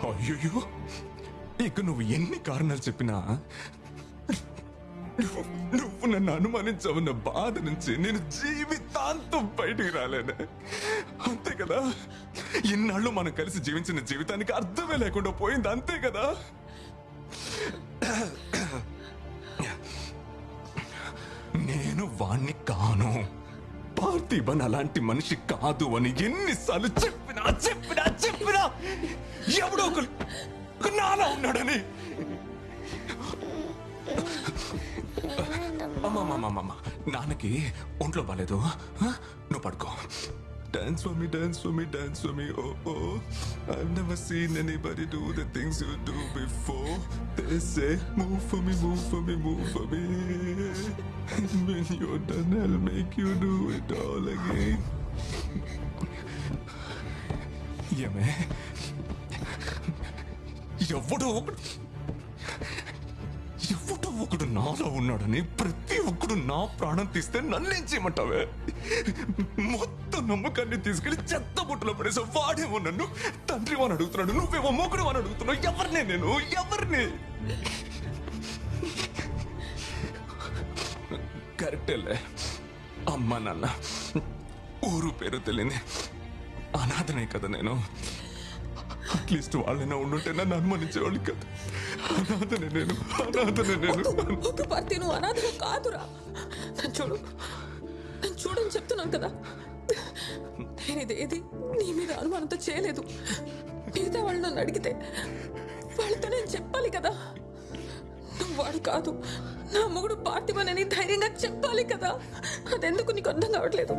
అయ్యో, ఇక నువ్వు ఎన్ని కారణాలు చెప్పినా నువ్వు నన్ను అనుమానించవన్న బాధ నుంచి నేను జీవితాంతం బయటికి రాలేనే. అంతే కదా, ఇన్నాళ్ళు మనం కలిసి జీవించిన జీవితానికి అర్థమే లేకుండా పోయింది. అంతే కదా. నేను వాణ్ణి కాను, పార్థిబన్ అలాంటి మనిషి కాదు అని ఎన్నిసార్లు చెప్పినా చెప్పినా చెప్పినా ఎవడో ఒక నాలా ఉన్నాడని. అమ్మమ్మమ్మమ్మ, నాన్నకి ఒంట్లో బాలేదు, నువ్వు పడుకో. Dance for me, dance for me, dance for me, oh oh. I've never seen anybody do the things you do before. They say, move for me, move for me, move for me. And when you're done, I'll make you do it all again. ఏమే, ఎవడో ఒకడు నాలో ఉన్నాడని ప్రతి ఒక్కడు నా ప్రాణం తీస్తే నన్నేం చేయమంటావే? మొత్తం నమ్మకాన్ని తీసుకెళ్లి చెత్త బుట్టలో పడేసావు. వాడేమో నన్ను తండ్రి అని అడుగుతున్నాడు, నువ్వేమో మొగుడు అని అడుగుతున్నావు. ఎవరిని నేను, ఎవరిని? కరెక్టేలే, అమ్మ నాన్న ఊరు పేరు తెలియని అనాథనే కదా నేను. అట్లీస్ట్ వాళ్ళైనా ఉండుంటే నన్ను అనుమానించేవాళ్ళు కదా. అనాథనే నేను, అనాథనే నేను. నువ్వు అనాథగా కాదురా. చూడని చెప్తున్నాను కదా, నేను ఇదేది నీ మీద అనుమానంతో చేయలేదు. మిగతా వాళ్ళు నన్ను అడిగితే వాళ్ళతో నేను చెప్పాలి కదా. నువ్వు వాడు కాదు, నా మొగుడు పార్థిబన్ అని ధైర్యంగా చెప్పాలి కదా. అదెందుకు నీకు అర్థం కావట్లేదు?